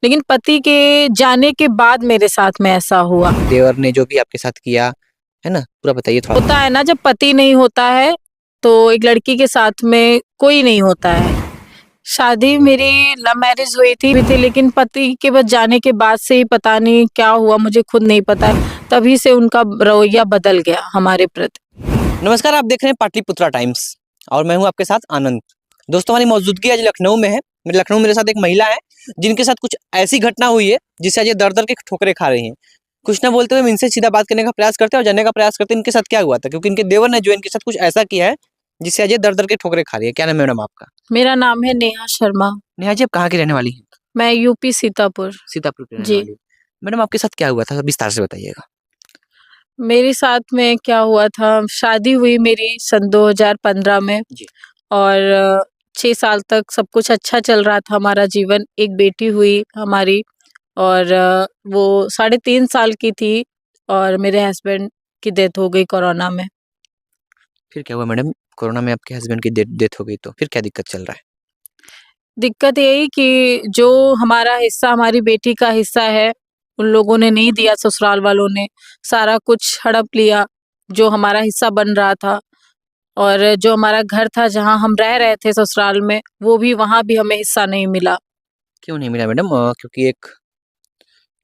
लेकिन पति के जाने के बाद मेरे साथ में ऐसा हुआ। देवर ने जो भी आपके साथ किया है ना, पूरा बताइए थोड़ा। होता है ना, जब पति नहीं होता है तो एक लड़की के साथ में कोई नहीं होता है। शादी मेरी लव मैरिज हुई थी, लेकिन पति के बस जाने के बाद से ही पता नहीं क्या हुआ, मुझे खुद नहीं पता है। तभी से उनका रवैया बदल गया हमारे प्रति। नमस्कार, आप देख रहे हैं पाटलिपुत्रा टाइम्स और मैं हूं आपके साथ आनंद। दोस्तों, हमारी मौजूदगी आज लखनऊ में है। लखनऊ मेरे साथ एक महिला है जिनके साथ कुछ ऐसी घटना हुई है जिससे आज ये दर दर के ठोकरें खा रही हैं। कुछ ना बोलते हुए हम इनसे सीधा बात करने का प्रयास करते हैं और जानने का प्रयास करते हैं इनके साथ क्या हुआ था, क्योंकि इनके देवर ने जो इनके साथ कुछ ऐसा किया है जिससे आज ये दर दर के ठोकरें खा रही है। क्या नाम है मैडम आपका? मेरा नाम है नेहा शर्मा। नेहा जी, आप कहाँ की रहने वाली हैं? मैं यूपी सीतापुर। सीतापुर की रहने जी। वाली हैं। मैडम, आपके साथ क्या हुआ था, विस्तार से बताइएगा। मेरे साथ में क्या हुआ था, शादी हुई मेरी सन 2015 में। जी। और 6 साल तक सब कुछ अच्छा चल रहा था हमारा जीवन। एक बेटी हुई हमारी और वो 3.5 साल की थी और मेरे हस्बैंड की डेथ हो गई कोरोना में। फिर क्या हुआ मैडम? कोरोना में आपके हस्बैंड की डेथ हो गई तो फिर क्या दिक्कत चल रहा है? दिक्कत यही कि जो हमारा हिस्सा, हमारी बेटी का हिस्सा है, उन लोगों ने नहीं दिया। ससुराल वालों ने सारा कुछ हड़प लिया जो हमारा हिस्सा बन रहा था। और जो हमारा घर था जहाँ हम रह रहे थे ससुराल में, वो भी, वहाँ भी हमें हिस्सा नहीं मिला। क्यों नहीं मिला मैडम? क्योंकि एक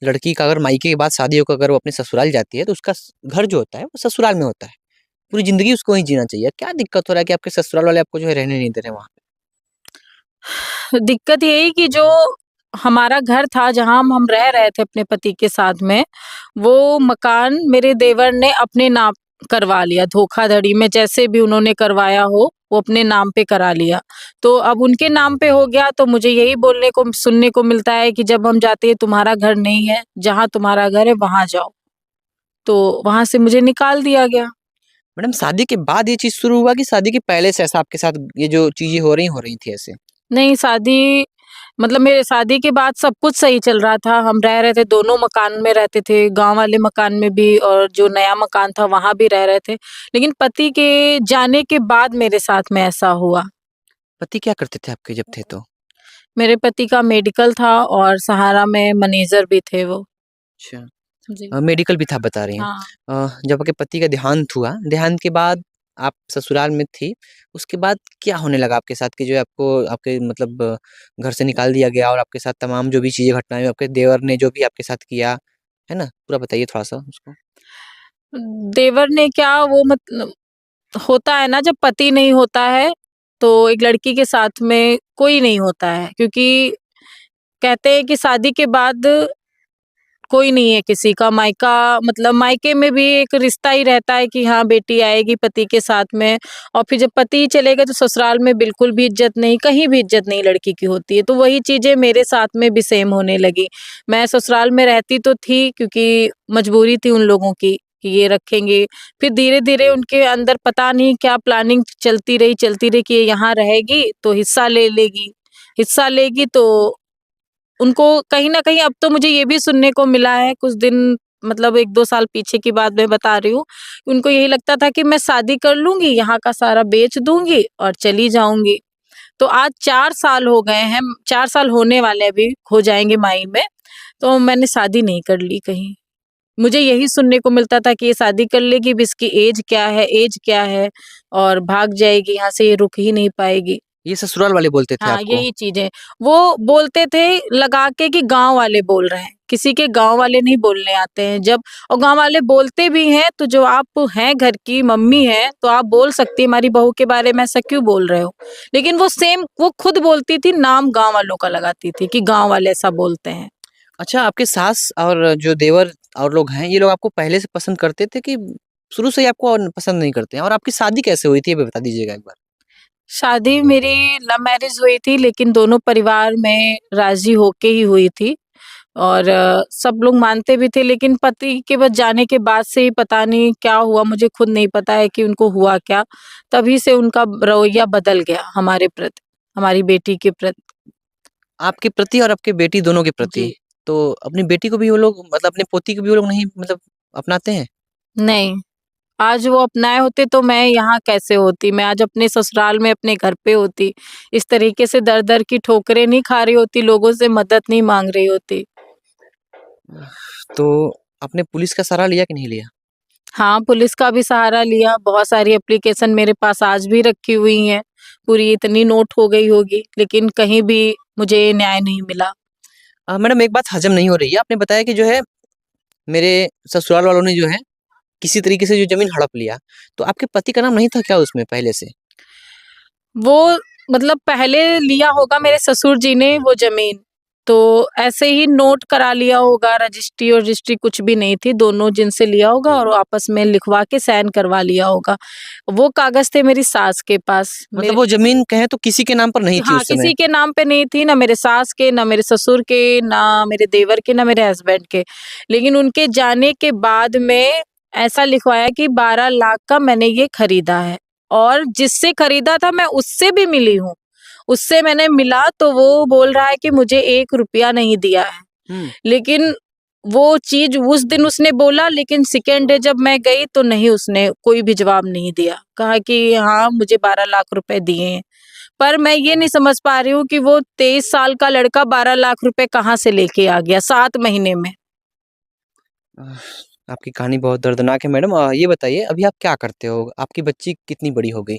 लड़की का अगर मायके के बाद शादी होकर अगर वो अपने ससुराल जाती है तो उसका घर जो होता है वो ससुराल में होता है। पूरी जिंदगी उसको वहीं जीना चाहिए। क्या दिक्कत हो रहा है कि आपके ससुराल वाले आपको जो है रहने नहीं दे रहे वहाँ दिक्कत यही कि जो हमारा घर था जहाँ हम रह रहे थे अपने पति के साथ में, वो मकान मेरे देवर ने अपने नाम करवा लिया धोखाधड़ी में। जैसे भी उन्होंने करवाया हो, वो अपने नाम पे करा लिया। तो अब उनके नाम पे हो गया तो मुझे यही बोलने को, सुनने को मिलता है कि जब हम जाते हैं तुम्हारा घर नहीं है, जहाँ तुम्हारा घर है वहाँ जाओ। तो वहाँ से मुझे निकाल दिया गया। मैडम, शादी के बाद ये चीज शुरू हुआ कि शादी के पहले से ऐसा आपके साथ ये जो चीजें हो रही थी ऐसे? नहीं, शादी मतलब मेरे शादी के बाद सब कुछ सही चल रहा था। हम रह रहे थे, दोनों मकान में रहते थे, गाँव वाले मकान में भी और जो नया मकान था वहाँ भी रह रहे थे। लेकिन पति के जाने के बाद मेरे साथ में ऐसा हुआ। पति क्या करते थे आपके जब थे तो? मेरे पति का मेडिकल था और सहारा में मैनेजर भी थे वो। अच्छा। जी। मेडिकल भी था बता रही हैं। हाँ। जब आपके पति का देहांत हुआ, देहांत के बाद आप ससुराल में थी, उसके बाद क्या होने लगा आपके साथ कि जो है आपको आपके मतलब घर से निकाल दिया गया और आपके साथ तमाम जो भी चीज़ें घटनाएँ आपके देवर ने जो भी आपके साथ किया, है ना? पूरा बताइए थोड़ा-सा उसको। देवर ने क्या, वो मतलब होता है ना, जब पति नहीं होता है तो एक लड़की के साथ में कोई नहीं होता है। क्योंकि कहते हैं कि शादी के बाद कोई नहीं है किसी का मायका, मतलब मायके में भी एक रिश्ता ही रहता है कि हाँ बेटी आएगी पति के साथ में। और फिर जब पति चलेगा तो ससुराल में बिल्कुल भी इज्जत नहीं, कहीं भी इज्जत नहीं लड़की की होती है। तो वही चीजें मेरे साथ में भी सेम होने लगी। मैं ससुराल में रहती तो थी क्योंकि मजबूरी थी उन लोगों की कि ये रखेंगे। फिर धीरे धीरे उनके अंदर पता नहीं क्या प्लानिंग चलती रही कि ये यहाँ रहेगी तो हिस्सा ले लेगी, हिस्सा लेगी तो उनको कहीं न कहीं, अब तो मुझे ये भी सुनने को मिला है कुछ दिन, मतलब 1-2 साल पीछे की बात मैं बता रही हूँ। उनको यही लगता था कि मैं शादी कर लूँगी, यहाँ का सारा बेच दूँगी और चली जाऊँगी। तो आज 4 साल हो गए हैं, 4 साल होने वाले अभी हो जाएँगे मई में, तो मैंने शादी नहीं कर ली कहीं। मुझे यही सुनने को मिलता था कि ये शादी कर लेगी, अब इसकी ऐज क्या है और भाग जाएगी यहाँ से, ये रुक ही नहीं पाएगी। ये ससुराल वाले बोलते थे हाँ, आपको? यही चीज़ें। वो बोलते थे लगा के कि गाँव वाले बोल रहे हैं, किसी के गाँव वाले नहीं बोलने आते हैं जब। और गाँव वाले बोलते भी हैं तो जो आप हैं, घर की मम्मी हैं, तो आप बोल सकती हैं हमारी बहू के बारे में ऐसा क्यों बोल रहे हो? लेकिन वो सेम वो खुद बोलती थी, नाम गाँव वालों का लगाती थी कि गाँव वाले ऐसा बोलते हैं। अच्छा, आपके सास और जो देवर और लोग हैं, ये लोग आपको पहले से पसंद करते थे कि शुरू से ही आपको और पसंद नहीं करते हैं? और आपकी शादी कैसे हुई थी, ये भी बता दीजिएगा एक बार? शादी मेरी लव मैरिज हुई थी, लेकिन दोनों परिवार में राज़ी होके ही हुई थी। और सब लोग मानते भी थे, लेकिन पति के बस जाने के बाद से ही पता नहीं क्या हुआ, मुझे खुद नहीं पता है कि उनको हुआ क्या। तभी से उनका रवैया बदल गया हमारे प्रति, हमारी बेटी के प्रति। आपके प्रति और आपके बेटी दोनों के प्रति। जी। तो अपनी बेटी को भी वो लोग मतलब अपनी पोती को भी वो लोग नहीं मतलब अपनाते हैं? नहीं। आज वो अपनाए होते तो मैं यहाँ कैसे होती? मैं आज अपने ससुराल में अपने घर पे होती। इस तरीके से दर-दर की ठोकरें नहीं खा रही होती, लोगों से मदद नहीं माँग रही होती। तो आपने पुलिस का सहारा लिया कि नहीं लिया? हाँ, पुलिस का भी सहारा लिया, बहुत सारी एप्लीकेशन मेरे पास आज भी रखी हुई हैं, पूरी इतनी नोट हो गई होगी, लेकिन कहीं भी मुझे न्याय नहीं मिला। मैडम एक बात हज़म नहीं हो रही है, आपने बताया कि जो है मेरे ससुराल वालों ने जो है किसी तरीके से जो ज़मीन हड़प लिया, तो आपके पति का नाम नहीं था क्या उसमें पहले से? वो मतलब पहले लिया होगा मेरे ससुर जी ने वो ज़मीन, तो ऐसे ही नोट करा लिया होगा, रजिस्ट्री और रजिस्ट्री कुछ भी नहीं थी, दोनों जिनसे लिया होगा और आपस में लिखवा के साइन करवा लिया होगा। वो कागज़ थे मेरी सास के पास। मतलब वो ज़मीन कहें तो किसी के नाम पर नहीं थी हाँ, उस समय? किसी के नाम पे नहीं थी, ना मेरे सास के, ना मेरे ससुर के, ना मेरे देवर के, ना मेरे हस्बैंड के। लेकिन उनके जाने के बाद में ऐसा लिखवाया कि 12 लाख का मैंने ये खरीदा है और जिससे खरीदा था मैं उससे भी मिली हूँ। उससे मैंने मिला तो वो बोल रहा है कि मुझे 1 रुपया नहीं दिया है। हुँ। लेकिन वो चीज़ उस दिन उसने बोला, लेकिन सेकंड डे जब मैं गई तो नहीं, उसने कोई भी जवाब नहीं दिया। कहा कि हाँ, मुझे 12 लाख रुपए दिए हैं। पर मैं ये नहीं समझ पा रही हूँ कि वो 23 साल का लड़का 12 लाख रुपए कहाँ से लेके आ गया 7 महीने में। अ, आपकी कहानी बहुत दर्दनाक है मैडम। ये बताइए अभी आप क्या करते हो? आपकी बच्ची कितनी बड़ी हो गई?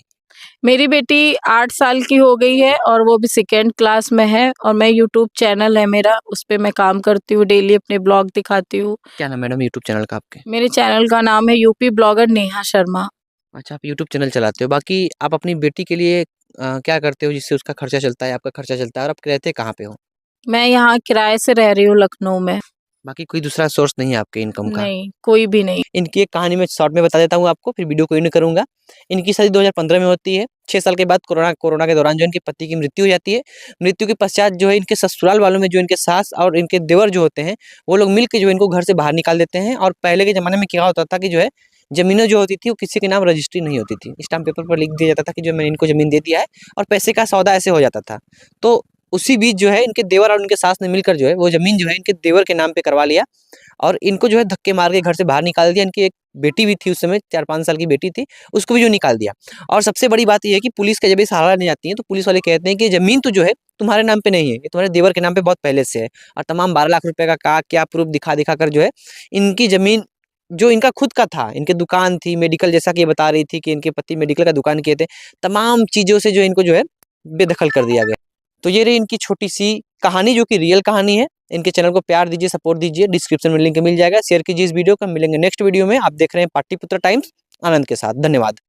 मेरी बेटी 8 साल की हो गई है और वो भी सेकंड क्लास में है और मैं यूट्यूब चैनल है मेरा, उसपे मैं काम करती हूँ, डेली अपने ब्लॉग दिखाती हूँ। क्या नाम है मैडम यूट्यूब चैनल का आपके? मेरे चैनल का नाम है यूपी ब्लॉगर नेहा शर्मा। अच्छा, आप यूट्यूब चैनल चलाते हो। बाकी आप अपनी बेटी के लिए क्या करते हो जिससे उसका खर्चा चलता है, आपका खर्चा चलता है और आप रहते कहाँ पे हो? मैं यहाँ किराए से रह रही हूँ लखनऊ में। बाकी कोई दूसरा सोर्स नहीं है आपके इनकम का? नहीं, कोई भी नहीं। इनकी एक कहानी मैं शॉर्ट में बता देता हूँ आपको, फिर वीडियो को एंड करूँगा। इनकी शादी 2015 में होती है। 6 साल के बाद कोरोना कोरोना के दौरान जो इनके पति की मृत्यु हो जाती है। मृत्यु के पश्चात जो है इनके ससुराल वालों में जो इनके सास और इनके देवर जो होते हैं, वो लोग मिल के जो है इनको घर से बाहर निकाल देते हैं और पहले के ज़माने में क्या होता था कि जो है ज़मीनें जो होती थी वो किसी के नाम रजिस्ट्री नहीं होती थी। स्टाम्प पेपर पर लिख दिया जाता था कि जो मैंने इनको ज़मीन दे दिया है और पैसे का सौदा ऐसे हो जाता था। तो उसी बीच जो है इनके देवर और इनके सास ने मिलकर जो है वो ज़मीन जो है इनके देवर के नाम पे करवा लिया और इनको जो है धक्के मार के घर से बाहर निकाल दिया। इनकी एक बेटी भी थी उस समय 4-5 साल की बेटी थी, उसको भी जो निकाल दिया। और सबसे बड़ी बात ये है कि पुलिस का जब ये सहारा लेने जाती है तो पुलिस वाले कहते हैं कि ज़मीन तो जो है तुम्हारे नाम पे नहीं है, ये तुम्हारे देवर के नाम पे बहुत पहले से है और तमाम 12 लाख रुपए का क्या प्रूफ दिखा-दिखा कर जो है इनकी ज़मीन जो इनका खुद का था, इनकी दुकान थी, मेडिकल जैसा कि ये बता रही थी कि इनके पति मेडिकल का दुकान किए थे, तमाम चीज़ों से जो इनको जो है बेदखल कर दिया गया। तो ये रही इनकी छोटी-सी कहानी जो कि रियल कहानी है। इनके चैनल को प्यार दीजिए, सपोर्ट दीजिए, डिस्क्रिप्शन में लिंक मिल जाएगा, शेयर कीजिए इस वीडियो को। मिलेंगे नेक्स्ट वीडियो में। आप देख रहे हैं पाटलिपुत्र टाइम्स, आनंद के साथ। धन्यवाद।